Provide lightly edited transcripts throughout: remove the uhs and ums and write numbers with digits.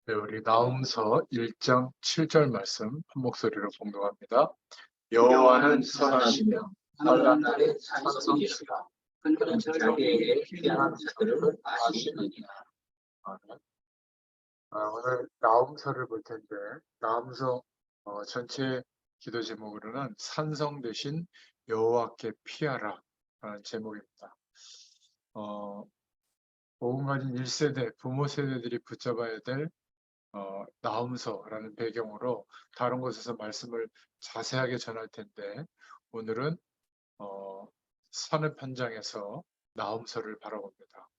네, 우리 나홈서 1장 7절 말씀 한 목소리로 봉독합니다. 여호와는 선하시며 환난 날에 산성이시라. 그는 자기에게 필요한 자들을 아시느니라. 아멘. 오늘 나홈서를 볼 텐데 나홈서 전체 기도 제목으로는 산성 대신 여호와께 피하라 라는 제목입니다. 복음 가진 1세대 부모 세대들이 붙잡아야 될 나훔서라는 배경으로 다른 곳에서 말씀을 자세하게 전할 텐데 오늘은 산업 현장에서 나훔서를 바라봅니다.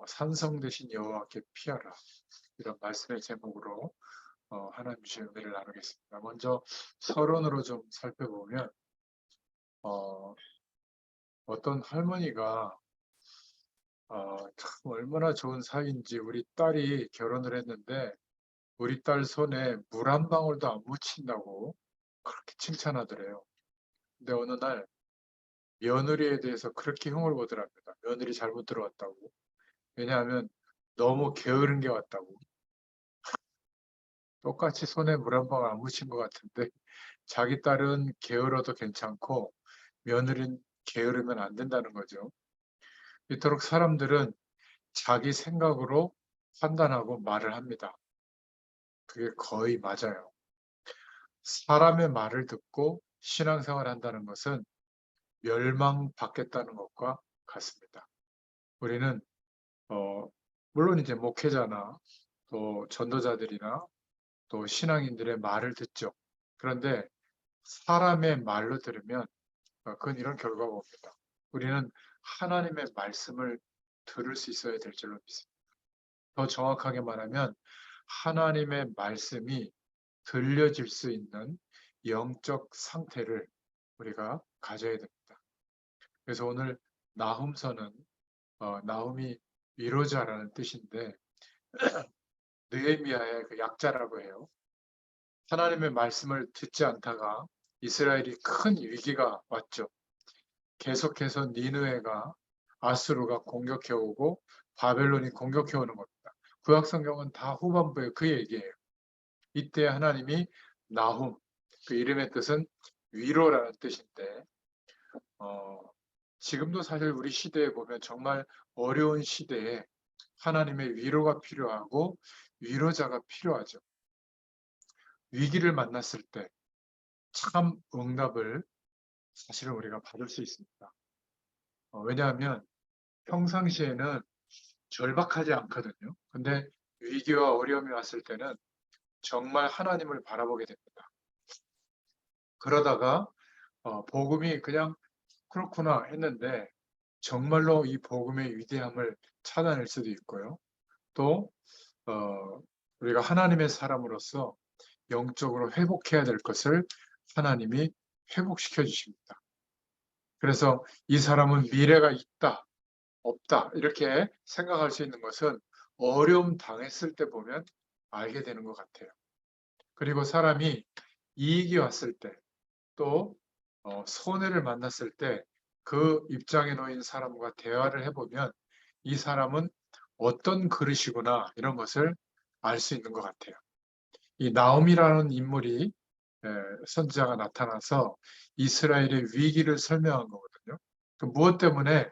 산성 대신 여호와께 피하라, 이런 말씀의 제목으로 하나님 주신 은혜를 나누겠습니다. 먼저 서론으로 좀 살펴보면 어떤 할머니가 참 얼마나 좋은 사이인지 우리 딸이 결혼을 했는데 우리 딸 손에 물 한 방울도 안 묻힌다고 그렇게 칭찬하더래요. 근데 어느 날 며느리에 대해서 그렇게 흉을 보더랍니다. 며느리 잘못 들어왔다고. 왜냐하면 너무 게으른 게 왔다고. 똑같이 손에 물 한 방울 안 묻힌 것 같은데 자기 딸은 게으러도 괜찮고 며느리는 게으르면 안 된다는 거죠. 이토록 사람들은 자기 생각으로 판단하고 말을 합니다. 그게 거의 맞아요. 사람의 말을 듣고 신앙생활을 한다는 것은 멸망받겠다는 것과 같습니다. 우리는 물론 이제 목회자나 또 전도자들이나 또 신앙인들의 말을 듣죠. 그런데 사람의 말로 들으면 그건 이런 결과가 옵니다. 우리는 하나님의 말씀을 들을 수 있어야 될 줄로 믿습니다. 더 정확하게 말하면 하나님의 말씀이 들려질 수 있는 영적 상태를 우리가 가져야 됩니다. 그래서 오늘 나훔서는 나훔이 위로자라는 뜻인데 느헤미야의 그 약자라고 해요. 하나님의 말씀을 듣지 않다가 이스라엘이 큰 위기가 왔죠. 계속해서 니느웨가 아수르가 공격해 오고 바벨론이 공격해 오는 겁니다. 구약 성경은 다 후반부에 그 얘기예요. 이때 하나님이 나훔, 그 이름의 뜻은 위로라는 뜻인데 지금도 사실 우리 시대에 보면 정말 어려운 시대에 하나님의 위로가 필요하고 위로자가 필요하죠. 위기를 만났을 때 참 응답을 사실은 우리가 받을 수 있습니다. 왜냐하면 평상시에는 절박하지 않거든요. 근데 위기와 어려움이 왔을 때는 정말 하나님을 바라보게 됩니다. 그러다가 복음이 그냥 그렇구나 했는데 정말로 이 복음의 위대함을 찾아낼 수도 있고요. 또 우리가 하나님의 사람으로서 영적으로 회복해야 될 것을 하나님이 회복시켜 주십니다. 그래서 이 사람은 미래가 있다, 없다 이렇게 생각할 수 있는 것은 어려움 당했을 때 보면 알게 되는 것 같아요. 그리고 사람이 이익이 왔을 때 또 손해를 만났을 때 그 입장에 놓인 사람과 대화를 해보면 이 사람은 어떤 그릇이구나 이런 것을 알 수 있는 것 같아요. 이 나옴이라는 인물이 선지자가 나타나서 이스라엘의 위기를 설명한 거거든요. 그 무엇 때문에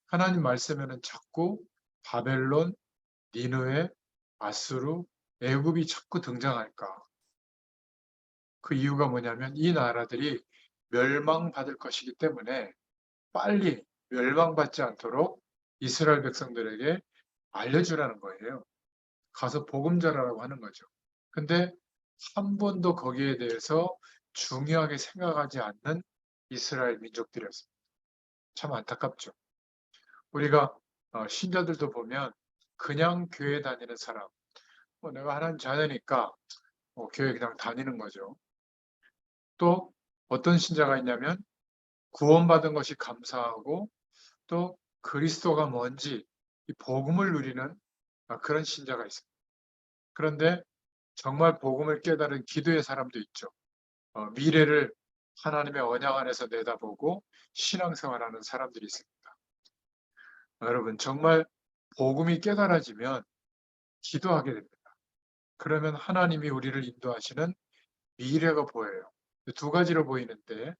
하나님 말씀에는 자꾸 바벨론, 니느웨, 아수르, 애굽이 자꾸 등장할까? 그 이유가 뭐냐면 이 나라들이 멸망받을 것이기 때문에 빨리 멸망받지 않도록 이스라엘 백성들에게 알려주라는 거예요. 가서 복음 전하라고 하는 거죠. 근데 한 번도 거기에 대해서 중요하게 생각하지 않는 이스라엘 민족들이었습니다. 참 안타깝죠. 우리가 신자들도 보면 그냥 교회 다니는 사람, 내가 하나님 자녀니까 교회 그냥 다니는 거죠. 또 어떤 신자가 있냐면 구원받은 것이 감사하고 또 그리스도가 뭔지 이 복음을 누리는 그런 신자가 있습니다. 그런데 정말 복음을 깨달은 기도의 사람도 있죠. 미래를 하나님의 언약 안에서 내다보고 신앙생활하는 사람들이 있습니다. 여러분 정말 복음이 깨달아지면 기도하게 됩니다. 그러면 하나님이 우리를 인도하시는 미래가 보여요. 두 가지로 보이는데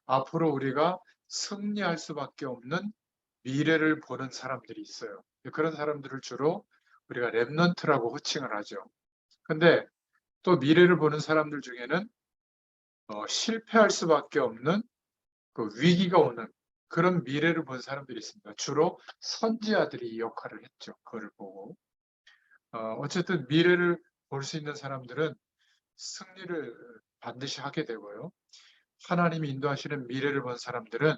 앞으로 우리가 승리할 수밖에 없는 미래를 보는 사람들이 있어요. 그런 사람들을 주로 우리가 랩넌트라고 호칭을 하죠. 근데 또 미래를 보는 사람들 중에는 실패할 수밖에 없는 그 위기가 오는 그런 미래를 본 사람들이 있습니다. 주로 선지자들이 이 역할을 했죠. 그걸 보고. 어쨌든 미래를 볼 수 있는 사람들은 승리를 반드시 하게 되고요. 하나님이 인도하시는 미래를 본 사람들은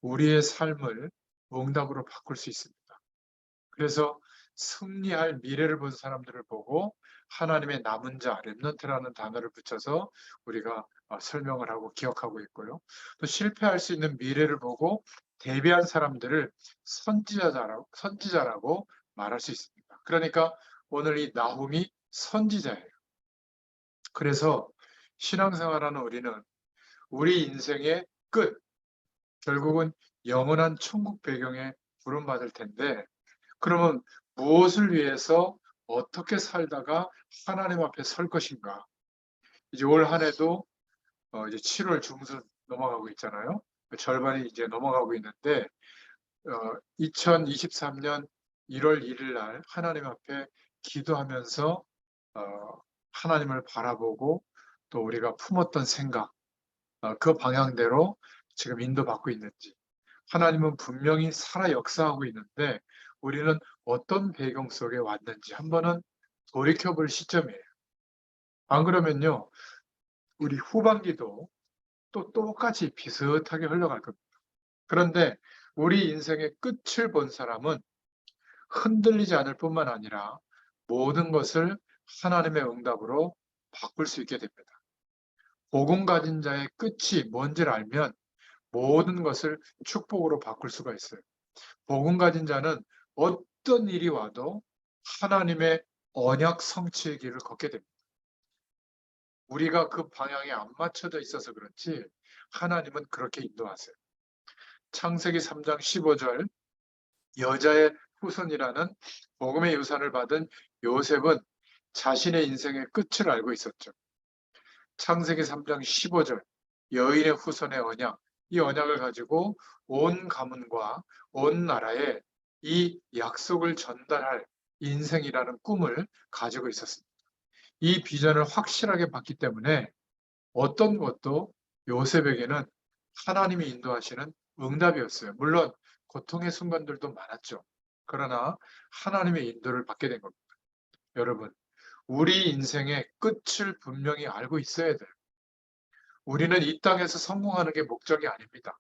우리의 삶을 응답으로 바꿀 수 있습니다. 그래서 승리할 미래를 본 사람들을 보고 하나님의 남은 자, 렘넌트라는 단어를 붙여서 우리가 설명을 하고 기억하고 있고요. 또 실패할 수 있는 미래를 보고 대비한 사람들을 선지자라고 말할 수 있습니다. 그러니까 오늘 이 나훔이 선지자예요. 그래서 신앙생활하는 우리는 우리 인생의 끝, 결국은 영원한 천국 배경에 부름받을 텐데 그러면 무엇을 위해서 어떻게 살다가 하나님 앞에 설 것인가? 이제 올 한 해도 이제 7월 중순 넘어가고 있잖아요. 절반이 이제 넘어가고 있는데 2023년 1월 1일 날 하나님 앞에 기도하면서 하나님을 바라보고 또 우리가 품었던 생각 그 방향대로 지금 인도받고 있는지 하나님은 분명히 살아 역사하고 있는데 우리는 어떤 배경 속에 왔는지 한번은 돌이켜볼 시점이에요. 안 그러면요, 우리 후반기도 또 똑같이 비슷하게 흘러갈 겁니다. 그런데 우리 인생의 끝을 본 사람은 흔들리지 않을 뿐만 아니라 모든 것을 하나님의 응답으로 바꿀 수 있게 됩니다. 복음 가진 자의 끝이 뭔지를 알면 모든 것을 축복으로 바꿀 수가 있어요. 복음 가진 자는 어떤 일이 와도 하나님의 언약 성취의 길을 걷게 됩니다. 우리가 그 방향에 안 맞춰져 있어서 그렇지 하나님은 그렇게 인도하세요. 창세기 3장 15절 여자의 후손이라는 복음의 유산을 받은 요셉은 자신의 인생의 끝을 알고 있었죠. 창세기 3장 15절 여인의 후손의 언약, 이 언약을 가지고 온 가문과 온 나라에 이 약속을 전달할 인생이라는 꿈을 가지고 있었습니다. 이 비전을 확실하게 봤기 때문에 어떤 것도 요셉에게는 하나님이 인도하시는 응답이었어요. 물론 고통의 순간들도 많았죠. 그러나 하나님의 인도를 받게 된 겁니다. 여러분, 우리 인생의 끝을 분명히 알고 있어야 돼요. 우리는 이 땅에서 성공하는 게 목적이 아닙니다.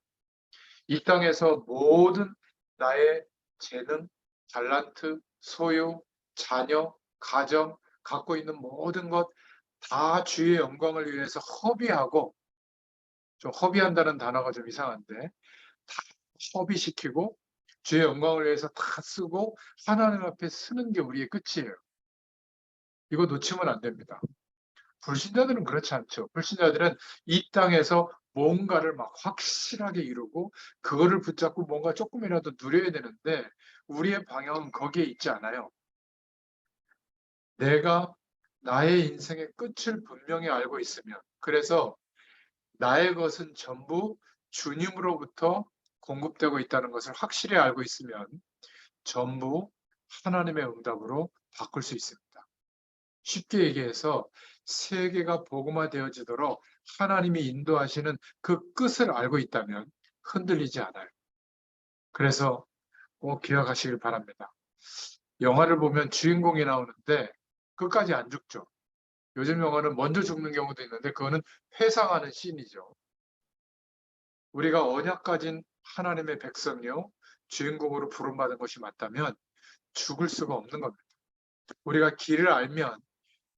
이 땅에서 모든 나의 재능, 탤런트, 소유, 자녀, 가정, 갖고 있는 모든 것 다 주의 영광을 위해서 허비하고, 좀 허비한다는 단어가 좀 이상한데, 다 허비시키고 주의 영광을 위해서 다 쓰고 하나님 앞에 쓰는 게 우리의 끝이에요. 이거 놓치면 안 됩니다. 불신자들은 그렇지 않죠. 불신자들은 이 땅에서 뭔가를 막 확실하게 이루고 그거를 붙잡고 뭔가 조금이라도 누려야 되는데 우리의 방향은 거기에 있지 않아요. 내가 나의 인생의 끝을 분명히 알고 있으면 그래서 나의 것은 전부 주님으로부터 공급되고 있다는 것을 확실히 알고 있으면 전부 하나님의 응답으로 바꿀 수 있습니다. 쉽게 얘기해서 세계가 복음화되어지도록 하나님이 인도하시는 그 끝을 알고 있다면 흔들리지 않아요. 그래서 꼭 기억하시길 바랍니다. 영화를 보면 주인공이 나오는데 끝까지 안 죽죠. 요즘 영화는 먼저 죽는 경우도 있는데 그거는 회상하는 씬이죠. 우리가 언약 가진 하나님의 백성이요 주인공으로 부름받은 것이 맞다면 죽을 수가 없는 겁니다. 우리가 길을 알면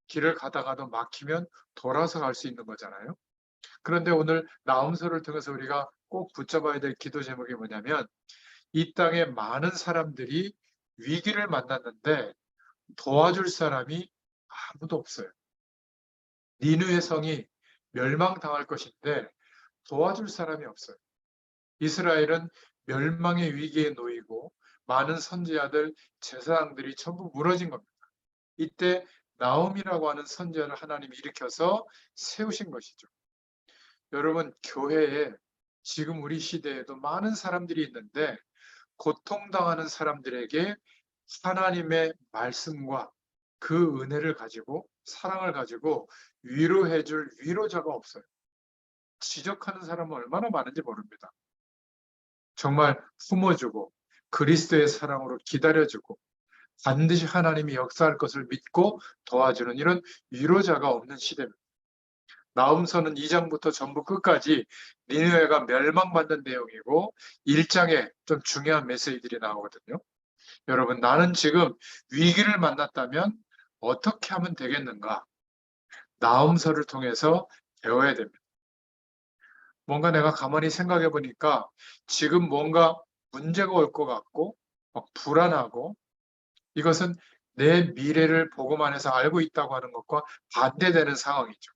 길을 가다가도 막히면 돌아서 갈 수 있는 거잖아요. 그런데 오늘 나음서를 통해서 우리가 꼭 붙잡아야 될 기도 제목이 뭐냐면 이 땅에 많은 사람들이 위기를 만났는데 도와줄 사람이 아무도 없어요. 니느의 성이 멸망당할 것인데 도와줄 사람이 없어요. 이스라엘은 멸망의 위기에 놓이고 많은 선지자들, 제사장들이 전부 무너진 겁니다. 이때 나옴이라고 하는 선지자를 하나님이 일으켜서 세우신 것이죠. 여러분, 교회에 지금 우리 시대에도 많은 사람들이 있는데 고통당하는 사람들에게 하나님의 말씀과 그 은혜를 가지고 사랑을 가지고 위로해 줄 위로자가 없어요. 지적하는 사람은 얼마나 많은지 모릅니다. 정말 품어주고 그리스도의 사랑으로 기다려주고 반드시 하나님이 역사할 것을 믿고 도와주는 이런 위로자가 없는 시대입니다. 나훔서는 2장부터 전부 끝까지 니느웨가 멸망받는 내용이고 1장에 좀 중요한 메시지들이 나오거든요. 여러분, 나는 지금 위기를 만났다면 어떻게 하면 되겠는가? 나훔서를 통해서 배워야 됩니다. 뭔가 내가 가만히 생각해 보니까 지금 뭔가 문제가 올 것 같고 불안하고 이것은 내 미래를 복음 안에서 알고 있다고 하는 것과 반대되는 상황이죠.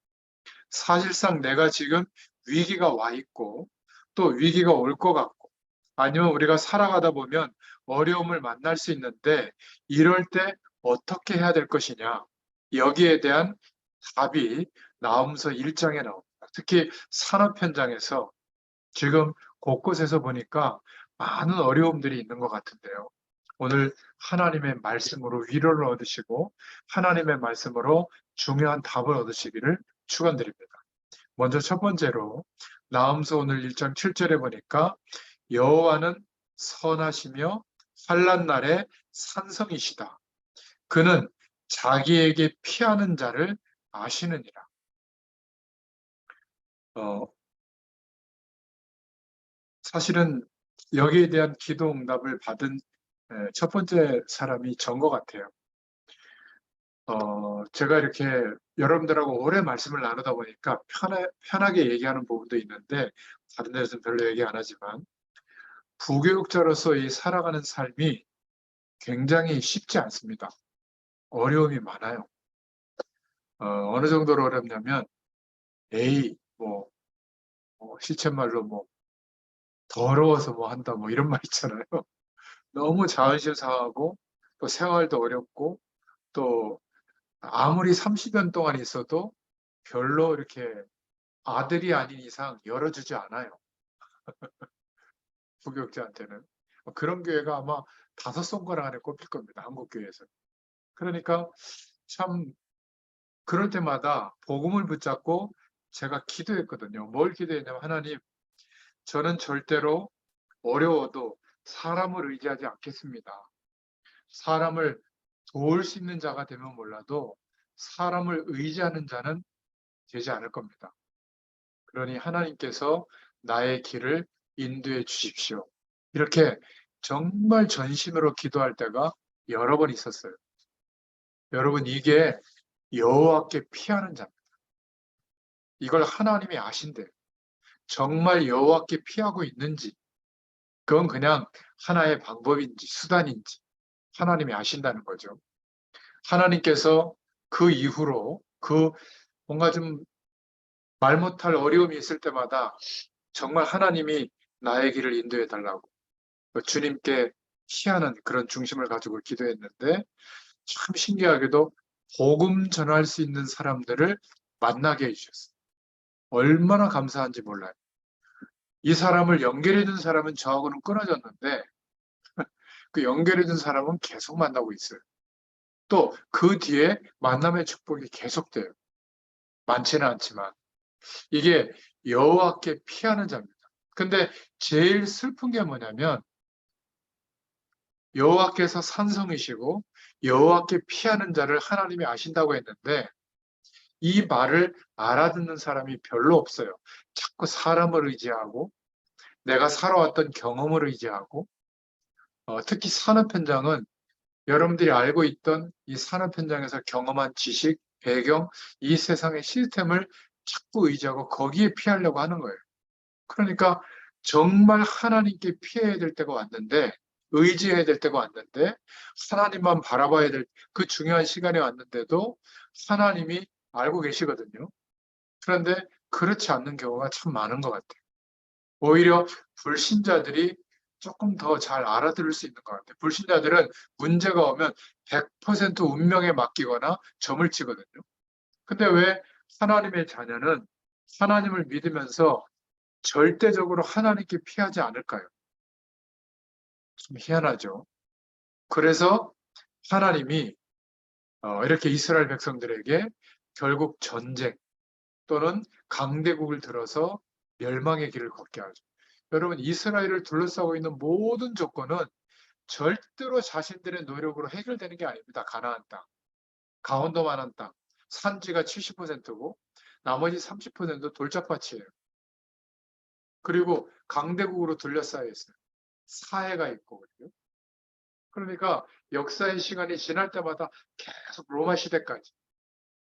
사실상 내가 지금 위기가 와 있고 또 위기가 올 것 같고 아니면 우리가 살아가다 보면 어려움을 만날 수 있는데 이럴 때 어떻게 해야 될 것이냐. 여기에 대한 답이 나홈서 1장에 나옵니다. 특히 산업 현장에서 지금 곳곳에서 보니까 많은 어려움들이 있는 것 같은데요. 오늘 하나님의 말씀으로 위로를 얻으시고 하나님의 말씀으로 중요한 답을 얻으시기를 축원드립니다. 먼저 첫 번째로 나홈서 오늘 1장 7절에 보니까 여호와는 선하시며 환난 날에 산성이시다. 그는 자기에게 피하는 자를 아시느니라. 사실은 여기에 대한 기도 응답을 받은 첫 번째 사람이 전 것 같아요. 제가 이렇게 여러분들하고 오래 말씀을 나누다 보니까 편하게 얘기하는 부분도 있는데 다른 데서는 별로 얘기 안 하지만 부교육자로서 이 살아가는 삶이 굉장히 쉽지 않습니다. 어려움이 많아요. 어느 정도로 어렵냐면 에이 실천말로 더러워서 뭐 한다 이런 말 있잖아요. 너무 자존심 상하고 또 생활도 어렵고 또 아무리 30년 동안 있어도 별로 이렇게 아들이 아닌 이상 열어주지 않아요. 부교육자한테는. 그런 교회가 아마 5손가락 안에 꼽힐 겁니다. 한국 교회에서. 그러니까 참 그럴 때마다 복음을 붙잡고 제가 기도했거든요. 뭘 기도했냐면 하나님, 저는 절대로 어려워도 사람을 의지하지 않겠습니다. 사람을 도울 수 있는 자가 되면 몰라도 사람을 의지하는 자는 되지 않을 겁니다. 그러니 하나님께서 나의 길을 인도해 주십시오. 이렇게 정말 전심으로 기도할 때가 여러 번 있었어요. 여러분, 이게 여호와께 피하는 자입니다. 이걸 하나님이 아신대요. 정말 여호와께 피하고 있는지, 그건 그냥 하나의 방법인지 수단인지 하나님이 아신다는 거죠. 하나님께서 그 이후로 뭔가 좀 말 못할 어려움이 있을 때마다 정말 하나님이 나의 길을 인도해 달라고 주님께 피하는 그런 중심을 가지고 기도했는데 참 신기하게도 복음 전할 수 있는 사람들을 만나게 해주셨어요. 얼마나 감사한지 몰라요. 이 사람을 연결해 준 사람은 저하고는 끊어졌는데 그 연결해 준 사람은 계속 만나고 있어요. 또 그 뒤에 만남의 축복이 계속돼요. 많지는 않지만 이게 여호와께 피하는 자입니다. 근데 제일 슬픈 게 뭐냐면 여호와께서 산성이시고 여호와께 피하는 자를 하나님이 아신다고 했는데 이 말을 알아듣는 사람이 별로 없어요. 자꾸 사람을 의지하고 내가 살아왔던 경험을 의지하고 특히 산업 현장은 여러분들이 알고 있던 이 산업 현장에서 경험한 지식, 배경, 이 세상의 시스템을 자꾸 의지하고 거기에 피하려고 하는 거예요. 그러니까 정말 하나님께 피해야 될 때가 왔는데 의지해야 될 때가 왔는데 하나님만 바라봐야 될 그 중요한 시간이 왔는데도 하나님이 알고 계시거든요. 그런데 그렇지 않는 경우가 참 많은 것 같아요. 오히려 불신자들이 조금 더 잘 알아들을 수 있는 것 같아요. 불신자들은 문제가 오면 100% 운명에 맡기거나 점을 치거든요. 근데 왜 하나님의 자녀는 하나님을 믿으면서 절대적으로 하나님께 피하지 않을까요? 좀 희한하죠. 그래서 하나님이 이렇게 이스라엘 백성들에게 결국 전쟁 또는 강대국을 들어서 멸망의 길을 걷게 하죠. 여러분, 이스라엘을 둘러싸고 있는 모든 조건은 절대로 자신들의 노력으로 해결되는 게 아닙니다. 가나안 땅, 강원도만한 땅, 산지가 70%고 나머지 30% 돌짝밭이에요. 그리고 강대국으로 둘러싸여 있어요. 사해가 있고. 그러니까 역사의 시간이 지날 때마다 계속 로마 시대까지,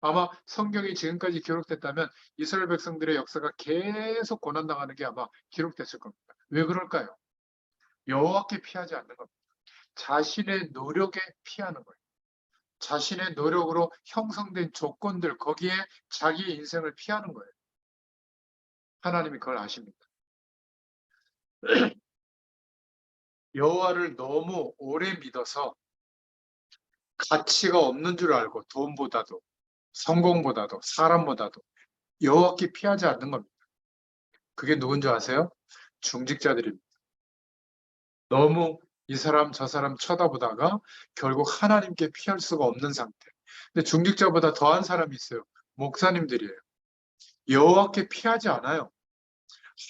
아마 성경이 지금까지 기록됐다면 이스라엘 백성들의 역사가 계속 고난당하는 게 아마 기록됐을 겁니다. 왜 그럴까요? 여호와께 피하지 않는 겁니다. 자신의 노력에 피하는 거예요. 자신의 노력으로 형성된 조건들, 거기에 자기 인생을 피하는 거예요. 하나님이 그걸 아십니다. 여호와를 너무 오래 믿어서 가치가 없는 줄 알고, 돈보다도 성공보다도 사람보다도 여호와께 피하지 않는 겁니다. 그게 누군지 아세요? 중직자들입니다. 너무 이 사람 저 사람 쳐다보다가 결국 하나님께 피할 수가 없는 상태. 근데 중직자보다 더한 사람이 있어요. 목사님들이에요. 여호와께 피하지 않아요.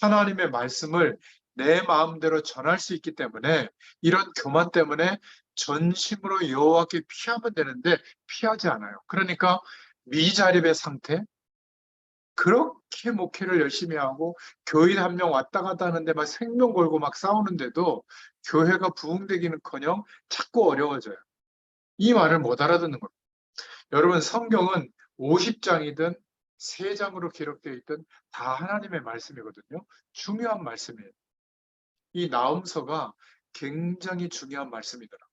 하나님의 말씀을 내 마음대로 전할 수 있기 때문에, 이런 교만 때문에 전심으로 여호와께 피하면 되는데 피하지 않아요. 그러니까 미자립의 상태, 그렇게 목회를 열심히 하고 교인 한 명 왔다 갔다 하는데 막 생명 걸고 막 싸우는데도 교회가 부흥되기는커녕 자꾸 어려워져요. 이 말을 못 알아듣는 겁니다. 여러분, 성경은 50장이든 3장으로 기록되어 있든 다 하나님의 말씀이거든요. 중요한 말씀이에요. 이 나음서가 굉장히 중요한 말씀이더라.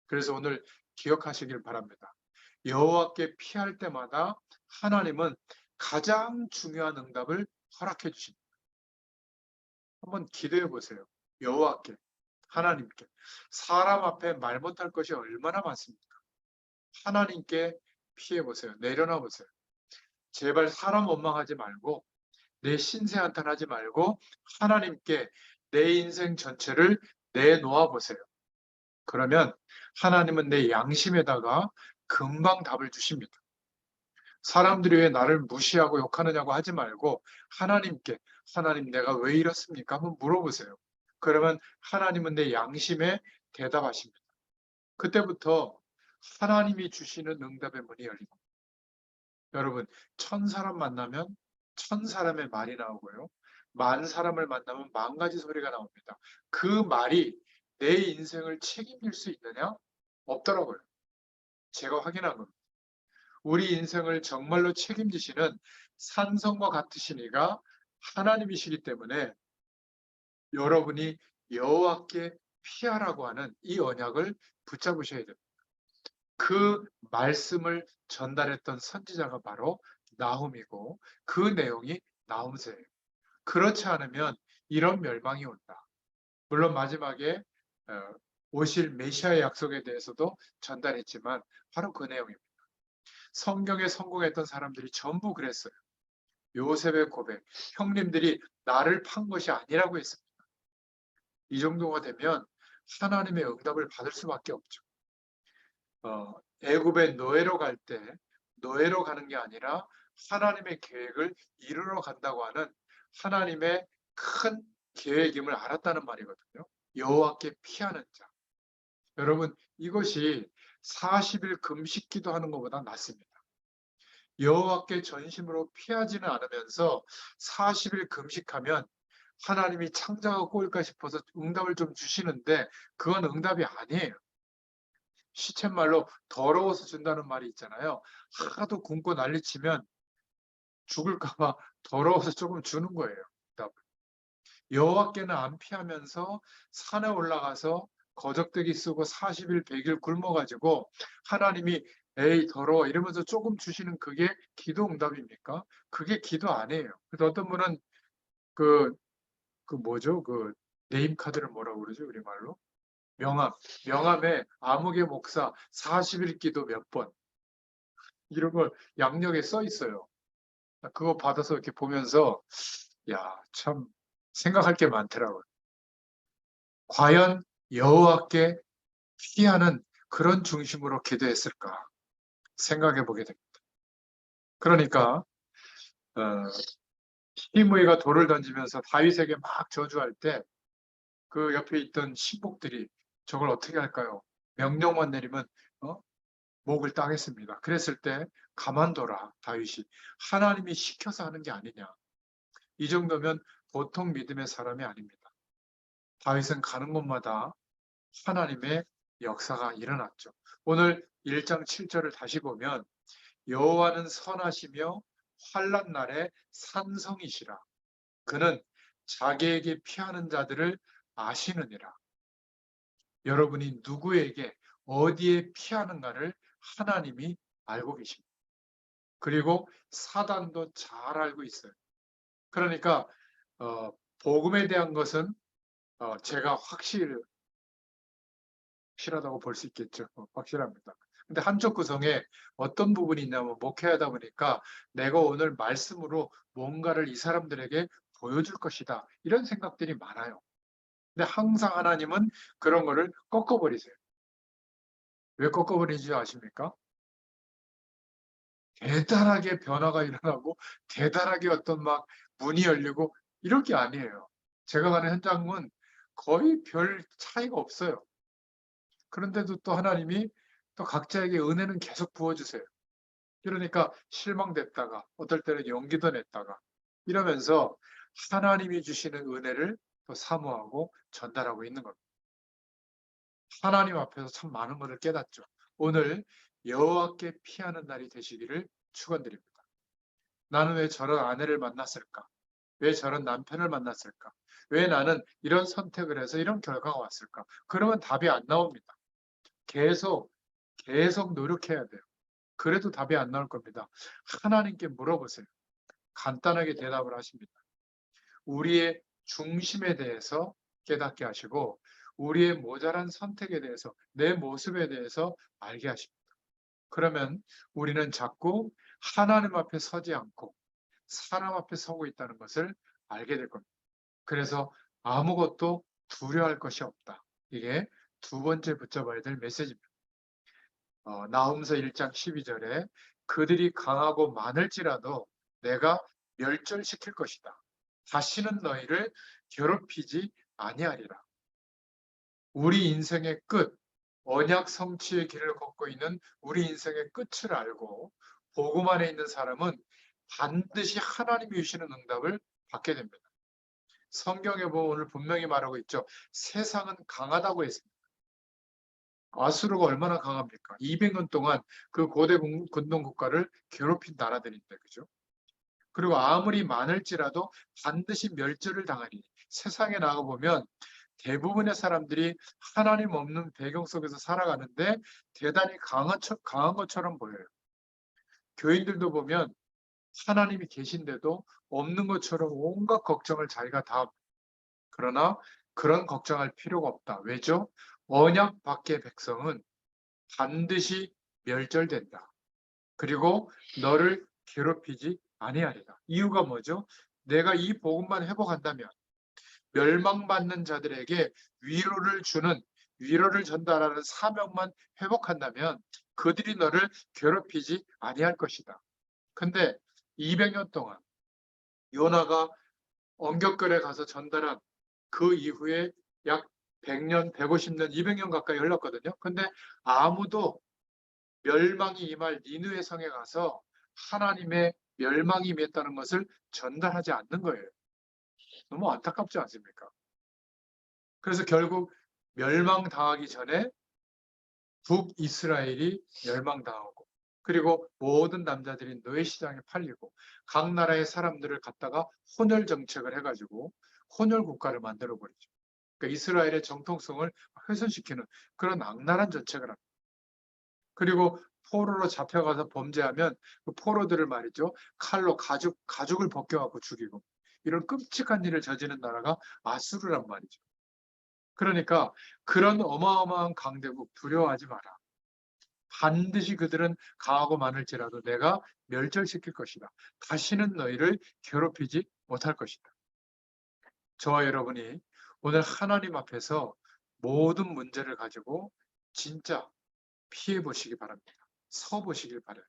그래서 오늘 기억하시길 바랍니다. 여호와께 피할 때마다 하나님은 가장 중요한 응답을 허락해 주십니다. 한번 기도해 보세요. 여호와께, 하나님께. 사람 앞에 말 못할 것이 얼마나 많습니까? 하나님께 피해 보세요. 내려놔 보세요. 제발 사람 원망하지 말고, 내 신세 한탄하지 말고 하나님께 내 인생 전체를 내놓아 보세요. 그러면 하나님은 내 양심에다가 금방 답을 주십니다. 사람들이 왜 나를 무시하고 욕하느냐고 하지 말고 하나님께, 하나님 내가 왜 이렇습니까? 한번 물어보세요. 그러면 하나님은 내 양심에 대답하십니다. 그때부터 하나님이 주시는 응답의 문이 열립니다. 여러분, 1000사람 만나면 1000사람의 말이 나오고요. 10,000사람을 만나면 10,000가지 소리가 나옵니다. 그 말이 내 인생을 책임질 수 있느냐? 없더라고요. 제가 확인한 겁니다. 우리 인생을 정말로 책임지시는 산성과 같으신 이가 하나님이시기 때문에 여러분이 여호와께 피하라고 하는 이 언약을 붙잡으셔야 됩니다. 그 말씀을 전달했던 선지자가 바로 나훔이고, 그 내용이 나훔서예요. 그렇지 않으면 이런 멸망이 온다. 물론 마지막에 오실 메시아의 약속에 대해서도 전달했지만 바로 그 내용입니다. 성경에 성공했던 사람들이 전부 그랬어요. 요셉의 고백, 형님들이 나를 판 것이 아니라고 했습니다. 이 정도가 되면 하나님의 응답을 받을 수밖에 없죠. 애굽의 노예로 갈 때 노예로 가는 게 아니라 하나님의 계획을 이루러 간다고 하는 하나님의 큰 계획임을 알았다는 말이거든요. 여호와께 피하는 자. 여러분, 이것이 40일 금식 기도하는 것보다 낫습니다. 여호와께 전심으로 피하지는 않으면서 40일 금식하면 하나님이 창자가 꼬일까 싶어서 응답을 좀 주시는데 그건 응답이 아니에요. 시쳇말로 더러워서 준다는 말이 있잖아요. 하도 굶고 난리치면 죽을까 봐 더러워서 조금 주는 거예요. 응답을. 여호와께는 안 피하면서 산에 올라가서 거적대기 쓰고 40일 100일 굶어가지고 하나님이 에이 더러워 이러면서 조금 주시는 그게 기도 응답입니까? 그게 기도 아니에요. 그래서 어떤 분은 그 뭐죠? 네임카드를 뭐라고 그러죠? 우리말로? 명함. 명함에 아무개 목사 40일 기도 몇 번. 이런 걸 양력에 써 있어요. 그거 받아서 이렇게 보면서, 야, 참, 생각할 게 많더라고요. 과연 여호와께 피하는 그런 중심으로 기도했을까 생각해 보게 됩니다. 그러니까, 어, 히무이가 돌을 던지면서 다윗에게 막 저주할 때 그 옆에 있던 신복들이 저걸 어떻게 할까요? 명령만 내리면 목을 따겠습니다. 그랬을 때 가만둬라 다윗이 하나님이 시켜서 하는 게 아니냐. 이 정도면 보통 믿음의 사람이 아닙니다. 다윗은 가는 곳마다 하나님의 역사가 일어났죠. 오늘 1장 7절을 다시 보면 여호와는 선하시며 환난 날에 산성이시라. 그는 자기에게 피하는 자들을 아시느니라. 여러분이 누구에게 어디에 피하는가를 하나님이 알고 계십니다. 그리고 사단도 잘 알고 있어요. 그러니까 복음에 대한 것은 제가 확실하다고 볼 수 있겠죠. 확실합니다. 근데 한쪽 구성에 어떤 부분이 있냐면 목회하다 보니까 내가 오늘 말씀으로 뭔가를 이 사람들에게 보여줄 것이다. 이런 생각들이 많아요. 근데 항상 하나님은 그런 거를 꺾어버리세요. 왜 꺾어버리는지 아십니까? 대단하게 변화가 일어나고 대단하게 어떤 막 문이 열리고 이럴 게 아니에요. 제가 가는 현장은 거의 별 차이가 없어요. 그런데도 또 하나님이 또 각자에게 은혜는 계속 부어주세요. 그러니까 실망됐다가 어떨 때는 용기도 냈다가 이러면서 하나님이 주시는 은혜를 또 사모하고 전달하고 있는 겁니다. 하나님 앞에서 참 많은 것을 깨닫죠. 오늘 여호와께 피하는 날이 되시기를 축원드립니다. 나는 왜 저런 아내를 만났을까? 왜 저런 남편을 만났을까? 왜 나는 이런 선택을 해서 이런 결과가 왔을까? 그러면 답이 안 나옵니다. 계속 노력해야 돼요. 그래도 답이 안 나올 겁니다. 하나님께 물어보세요. 간단하게 대답을 하십니다. 우리의 중심에 대해서 깨닫게 하시고 우리의 모자란 선택에 대해서 내 모습에 대해서 알게 하십니다. 그러면 우리는 자꾸 하나님 앞에 서지 않고 사람 앞에 서고 있다는 것을 알게 될 겁니다. 그래서 아무것도 두려워할 것이 없다. 이게 두 번째 붙잡아야 될 메시지입니다. 나훔서 1장 12절에 그들이 강하고 많을지라도 내가 멸절시킬 것이다. 다시는 너희를 괴롭히지 아니하리라. 우리 인생의 끝, 언약 성취의 길을 걷고 있는 우리 인생의 끝을 알고 복음 안에 있는 사람은 반드시 하나님이 주시는 응답을 받게 됩니다. 성경에 보면 오늘 분명히 말하고 있죠. 세상은 강하다고 했습니다. 아수르가 얼마나 강합니까? 200년 동안 그 고대 근동 국가를 괴롭힌 나라들인데, 그죠? 그리고 아무리 많을지라도 반드시 멸절을 당하니 세상에 나가보면 대부분의 사람들이 하나님 없는 배경 속에서 살아가는데 대단히 강한 것처럼 보여요. 교인들도 보면 하나님이 계신데도 없는 것처럼 온갖 걱정을 자기가 다 그러나 그런 걱정할 필요가 없다. 왜죠? 언약 밖의 백성은 반드시 멸절된다. 그리고 너를 괴롭히지 아니하리라. 이유가 뭐죠? 내가 이 복음만 회복한다면 멸망받는 자들에게 위로를 전달하는 사명만 회복한다면 그들이 너를 괴롭히지 아니할 것이다. 근데 200년 동안 요나가 언격결에 가서 전달한 그 이후에 약 100년, 150년, 200년 가까이 흘렀거든요. 근데 아무도 멸망이 임할 니느웨 성에 가서 하나님의 멸망이 임했다는 것을 전달하지 않는 거예요. 너무 안타깝지 않습니까? 그래서 결국 멸망당하기 전에 북이스라엘이 멸망당하고 그리고 모든 남자들이 노예 시장에 팔리고 각 나라의 사람들을 갖다가 혼혈 정책을 해가지고 혼혈 국가를 만들어 버리죠. 그러니까 이스라엘의 정통성을 훼손시키는 그런 악랄한 정책을 합니다. 그리고 포로로 잡혀가서 범죄하면 그 포로들을 말이죠. 칼로 가죽을 벗겨갖고 죽이고 이런 끔찍한 일을 저지른 나라가 아수르란 말이죠. 그러니까 그런 어마어마한 강대국 두려워하지 마라. 반드시 그들은 강하고 많을지라도 내가 멸절시킬 것이다. 다시는 너희를 괴롭히지 못할 것이다. 저와 여러분이 오늘 하나님 앞에서 모든 문제를 가지고 진짜 피해 보시기 바랍니다. 서 보시길 바라요.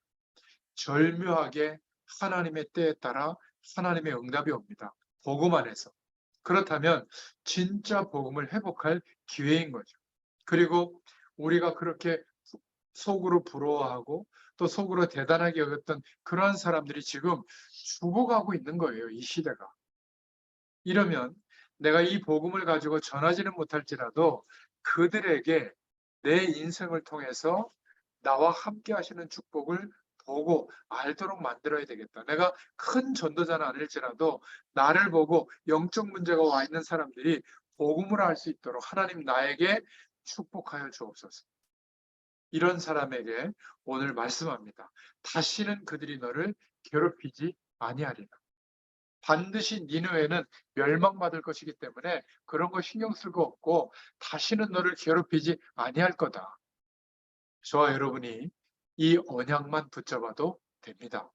절묘하게 하나님의 때에 따라 하나님의 응답이 옵니다. 복음 안에서. 그렇다면 진짜 복음을 회복할 기회인 거죠. 그리고 우리가 그렇게 속으로 부러워하고 또 속으로 대단하게 여겼던 그러한 사람들이 지금 죽어가고 있는 거예요. 이 시대가. 이러면 내가 이 복음을 가지고 전하지는 못할지라도 그들에게 내 인생을 통해서 나와 함께 하시는 축복을 보고 알도록 만들어야 되겠다. 내가 큰 전도자는 아닐지라도 나를 보고 영적 문제가 와 있는 사람들이 복음을 알 수 있도록 하나님 나에게 축복하여 주옵소서. 이런 사람에게 오늘 말씀합니다. 다시는 그들이 너를 괴롭히지 아니하리라. 반드시 니느웨는 멸망받을 것이기 때문에 그런 거 신경 쓸 거 없고 다시는 너를 괴롭히지 아니할 거다. 저와 여러분이 이 언약만 붙잡아도 됩니다.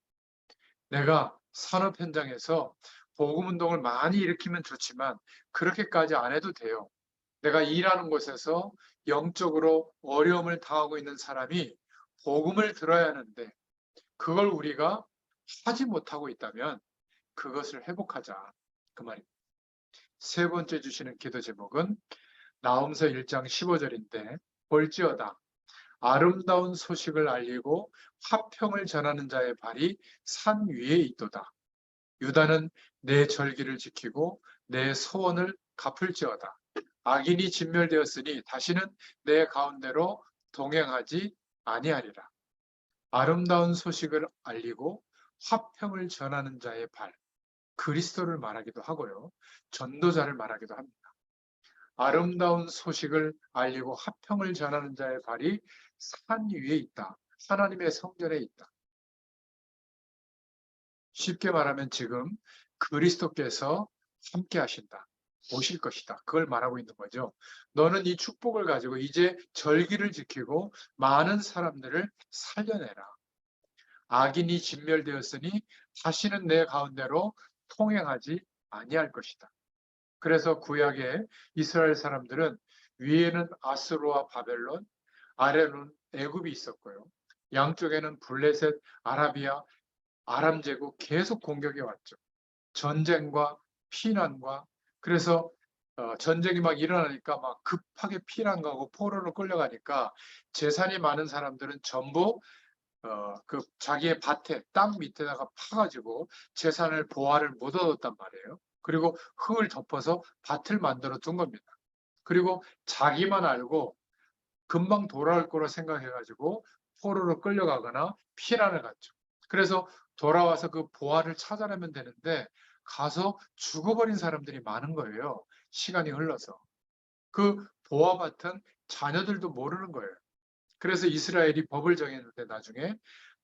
내가 산업 현장에서 복음 운동을 많이 일으키면 좋지만 그렇게까지 안 해도 돼요. 내가 일하는 곳에서 영적으로 어려움을 당하고 있는 사람이 복음을 들어야 하는데 그걸 우리가 하지 못하고 있다면 그것을 회복하자. 그 말입니다. 세 번째 주시는 기도 제목은 나홈서 1장 15절인데 볼지어다 아름다운 소식을 알리고 화평을 전하는 자의 발이 산 위에 있도다. 유다는 내 절기를 지키고 내 소원을 갚을지어다. 악인이 진멸되었으니 다시는 내 가운데로 동행하지 아니하리라. 아름다운 소식을 알리고 화평을 전하는 자의 발, 그리스도를 말하기도 하고요. 전도자를 말하기도 합니다. 아름다운 소식을 알리고 화평을 전하는 자의 발이 산 위에 있다. 하나님의 성전에 있다. 쉽게 말하면 지금 그리스도께서 함께 하신다. 오실 것이다. 그걸 말하고 있는 거죠. 너는 이 축복을 가지고 이제 절기를 지키고 많은 사람들을 살려내라. 악인이 진멸되었으니 다시는 내 가운데로 통행하지 아니할 것이다. 그래서 구약의 이스라엘 사람들은 위에는 아스루와 바벨론, 아래는 애굽이 있었고요. 양쪽에는 블레셋, 아라비아, 아람 제국 계속 공격해 왔죠. 전쟁과 피난과 그래서 전쟁이 막 일어나니까 막 급하게 피난 가고 포로로 끌려가니까 재산이 많은 사람들은 전부 그 자기의 밭에 땅 밑에다가 파가지고 재산을 보화를 묻어뒀단 말이에요. 그리고 흙을 덮어서 밭을 만들어 둔 겁니다. 그리고 자기만 알고 금방 돌아올 거로 생각해가지고 포로로 끌려가거나 피난을 갔죠. 그래서 돌아와서 그 보화를 찾아내면 되는데 가서 죽어버린 사람들이 많은 거예요. 시간이 흘러서. 그 보화밭은 자녀들도 모르는 거예요. 그래서 이스라엘이 법을 정했는데 나중에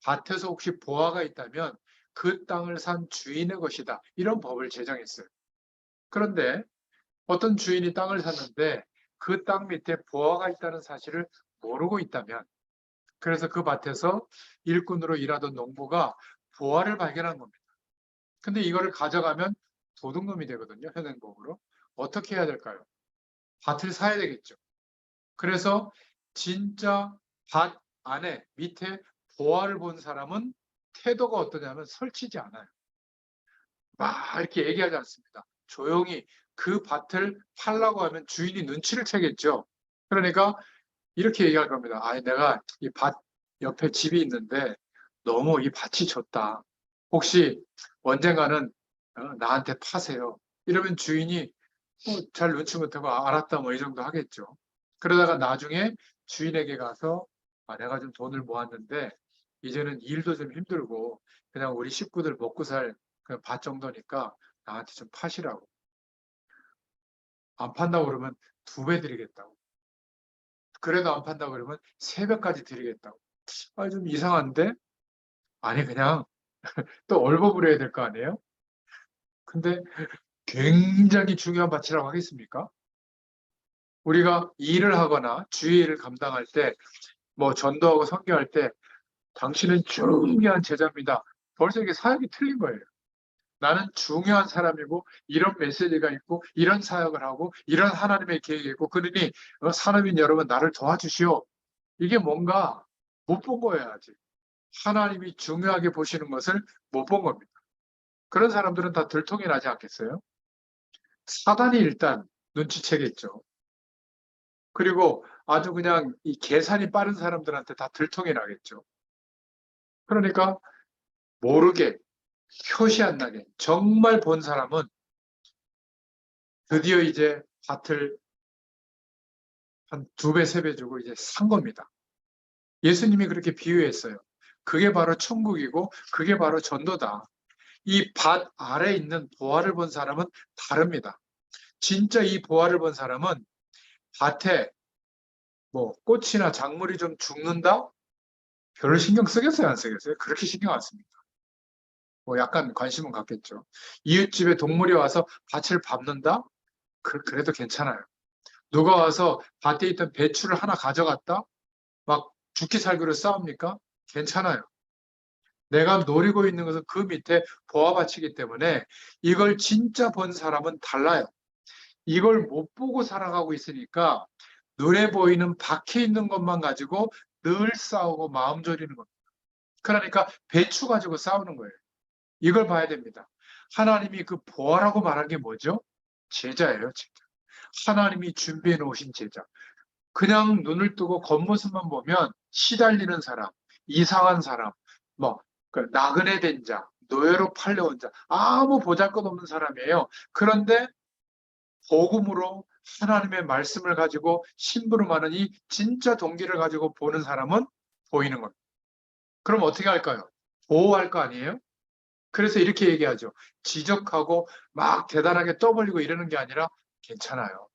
밭에서 혹시 보화가 있다면 그 땅을 산 주인의 것이다. 이런 법을 제정했어요. 그런데 어떤 주인이 땅을 샀는데 그 땅 밑에 보화가 있다는 사실을 모르고 있다면 그래서 그 밭에서 일꾼으로 일하던 농부가 보화를 발견한 겁니다. 근데 이거를 가져가면 도둑놈이 되거든요. 현행법으로. 어떻게 해야 될까요? 밭을 사야 되겠죠. 그래서 진짜 밭 안에 밑에 보화를 본 사람은 태도가 어떠냐면 설치지 않아요. 막 이렇게 얘기하지 않습니다. 조용히 그 밭을 팔라고 하면 주인이 눈치를 채겠죠. 그러니까 이렇게 얘기할 겁니다. 아, 내가 이 밭 옆에 집이 있는데 너무 이 밭이 좋다. 혹시 언젠가는 나한테 파세요. 이러면 주인이 잘 눈치 못하고 알았다 뭐 이 정도 하겠죠. 그러다가 나중에 주인에게 가서 내가 좀 돈을 모았는데 이제는 일도 좀 힘들고 그냥 우리 식구들 먹고 살 밭 정도니까 나한테 좀 파시라고. 안 판다고 그러면 2배 드리겠다고. 그래도 안 판다고 그러면 3배까지 드리겠다고. 좀 이상한데? 아니 그냥 또 얼버무려야 될 거 아니에요? 근데 굉장히 중요한 밭이라고 하겠습니까? 우리가 일을 하거나 주의 일을 감당할 때, 뭐 전도하고 선교할 때 당신은 중요한 제자입니다. 벌써 이게 사역이 틀린 거예요. 나는 중요한 사람이고 이런 메시지가 있고 이런 사역을 하고 이런 하나님의 계획이 있고 그러니 사람인 여러분 나를 도와주시오. 이게 뭔가 못 본 거예요 아직. 하나님이 중요하게 보시는 것을 못 본 겁니다. 그런 사람들은 다 들통이 나지 않겠어요? 사단이 일단 눈치채겠죠. 그리고 아주 그냥 이 계산이 빠른 사람들한테 다 들통이 나겠죠. 그러니까 모르게 표시 안 나게 정말 본 사람은 드디어 이제 밭을 한 2배, 3배 주고 이제 산 겁니다. 예수님이 그렇게 비유했어요. 그게 바로 천국이고 그게 바로 전도다. 이 밭 아래 있는 보화를 본 사람은 다릅니다. 진짜 이 보화를 본 사람은 밭에 뭐 꽃이나 작물이 좀 죽는다? 별로 신경 쓰겠어요, 안 쓰겠어요? 그렇게 신경 안 씁니다. 뭐 약간 관심은 갖겠죠. 이웃집에 동물이 와서 밭을 밟는다? 그래도 괜찮아요. 누가 와서 밭에 있던 배추를 하나 가져갔다? 막 죽기 살기로 싸웁니까? 괜찮아요. 내가 노리고 있는 것은 그 밑에 보아바치기 때문에 이걸 진짜 본 사람은 달라요. 이걸 못 보고 살아가고 있으니까 눈에 보이는 박혀 있는 것만 가지고 늘 싸우고 마음 졸이는 겁니다. 그러니까 배추 가지고 싸우는 거예요. 이걸 봐야 됩니다. 하나님이 그 보아라고 말한 게 뭐죠? 제자예요, 제자. 하나님이 준비해 놓으신 제자. 그냥 눈을 뜨고 겉모습만 보면 시달리는 사람, 이상한 사람, 뭐 나그네 된 자, 노예로 팔려온 자, 아무 보잘것없는 사람이에요. 그런데 복음으로 하나님의 말씀을 가지고 심부름하는 이 진짜 동기를 가지고 보는 사람은 보이는 겁니다. 그럼 어떻게 할까요? 보호할 거 아니에요? 그래서 이렇게 얘기하죠. 지적하고 막 대단하게 떠벌리고 이러는 게 아니라 괜찮아요.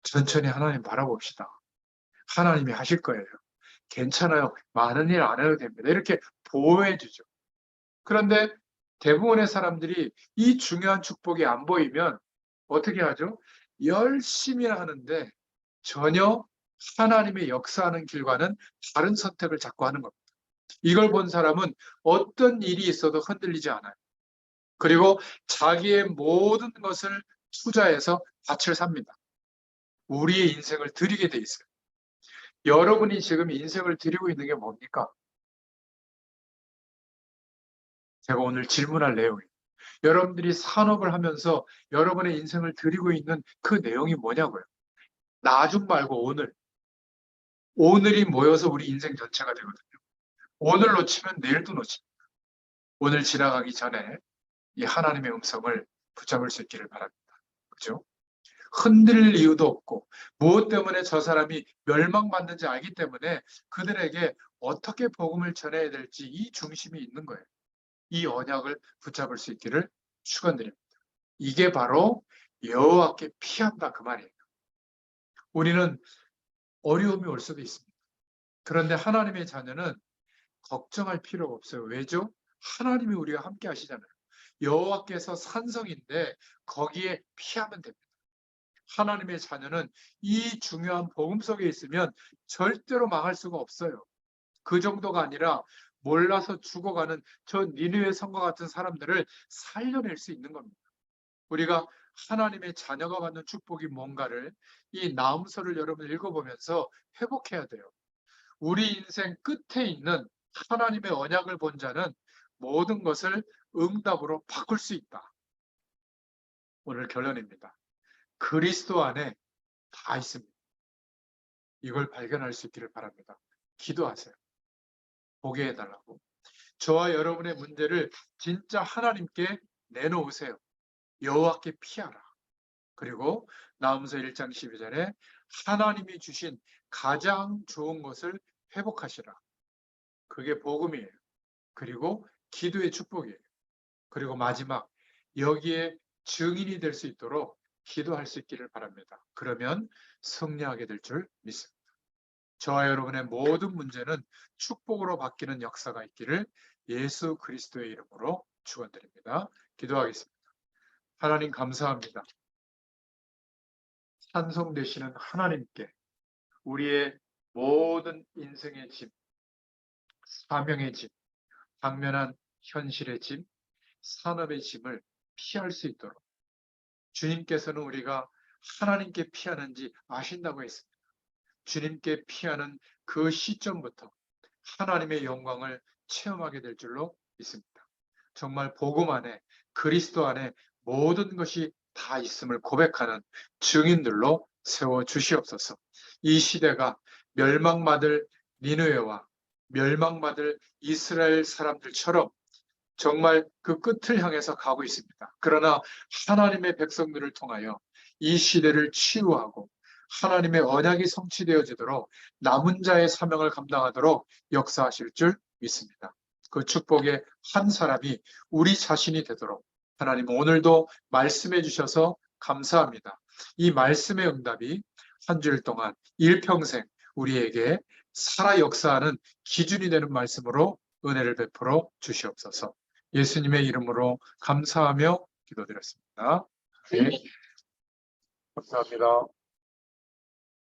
천천히 하나님 바라봅시다. 하나님이 하실 거예요. 괜찮아요. 많은 일 안 해도 됩니다. 이렇게 보호해 주죠. 그런데 대부분의 사람들이 이 중요한 축복이 안 보이면 어떻게 하죠? 열심히 하는데 전혀 하나님의 역사하는 길과는 다른 선택을 자꾸 하는 겁니다. 이걸 본 사람은 어떤 일이 있어도 흔들리지 않아요. 그리고 자기의 모든 것을 투자해서 밭을 삽니다. 우리의 인생을 드리게 돼 있어요. 여러분이 지금 인생을 드리고 있는 게 뭡니까? 제가 오늘 질문할 내용이에요. 여러분들이 산업을 하면서 여러분의 인생을 드리고 있는 그 내용이 뭐냐고요. 나중 말고 오늘. 오늘이 모여서 우리 인생 전체가 되거든요. 오늘 놓치면 내일도 놓칩니다. 오늘 지나가기 전에 이 하나님의 음성을 붙잡을 수 있기를 바랍니다. 그죠? 흔들릴 이유도 없고 무엇 때문에 저 사람이 멸망받는지 알기 때문에 그들에게 어떻게 복음을 전해야 될지 이 중심이 있는 거예요. 이 언약을 붙잡을 수 있기를 축원드립니다. 이게 바로 여호와께 피한다 그 말이에요. 우리는 어려움이 올 수도 있습니다. 그런데 하나님의 자녀는 걱정할 필요가 없어요. 왜죠? 하나님이 우리와 함께 하시잖아요. 여호와께서 산성인데 거기에 피하면 됩니다. 하나님의 자녀는 이 중요한 복음 속에 있으면 절대로 망할 수가 없어요. 그 정도가 아니라 몰라서 죽어가는 저 니느웨 성과 같은 사람들을 살려낼 수 있는 겁니다. 우리가 하나님의 자녀가 받는 축복이 뭔가를 이 나음서를 여러분 읽어보면서 회복해야 돼요. 우리 인생 끝에 있는 하나님의 언약을 본 자는 모든 것을 응답으로 바꿀 수 있다. 오늘 결론입니다. 그리스도 안에 다 있습니다. 이걸 발견할 수 있기를 바랍니다. 기도하세요. 보게 해달라고. 저와 여러분의 문제를 진짜 하나님께 내놓으세요. 여호와께 피하라. 그리고 나음서 1장 12절에 하나님이 주신 가장 좋은 것을 회복하시라. 그게 복음이에요. 그리고 기도의 축복이에요. 그리고 마지막 여기에 증인이 될 수 있도록 기도할 수 있기를 바랍니다. 그러면 승리하게 될 줄 믿습니다. 저와 여러분의 모든 문제는 축복으로 바뀌는 역사가 있기를 예수 그리스도의 이름으로 축원드립니다. 기도하겠습니다. 하나님 감사합니다. 찬송되시는 하나님께 우리의 모든 인생의 짐, 사명의 짐, 당면한 현실의 짐, 산업의 짐을 피할 수 있도록 주님께서는 우리가 하나님께 피하는지 아신다고 했습니다. 주님께 피하는 그 시점부터 하나님의 영광을 체험하게 될 줄로 믿습니다. 정말 복음 안에 그리스도 안에 모든 것이 다 있음을 고백하는 증인들로 세워 주시옵소서. 이 시대가 멸망받을 니느웨와 멸망받을 이스라엘 사람들처럼 정말 그 끝을 향해서 가고 있습니다. 그러나 하나님의 백성들을 통하여 이 시대를 치유하고 하나님의 언약이 성취되어지도록 남은 자의 사명을 감당하도록 역사하실 줄 믿습니다. 그 축복의 한 사람이 우리 자신이 되도록 하나님 오늘도 말씀해 주셔서 감사합니다. 이 말씀의 응답이 한 주일 동안 일평생 우리에게 살아 역사하는 기준이 되는 말씀으로 은혜를 베풀어 주시옵소서. 예수님의 이름으로 감사하며 기도드렸습니다. 네, 감사합니다.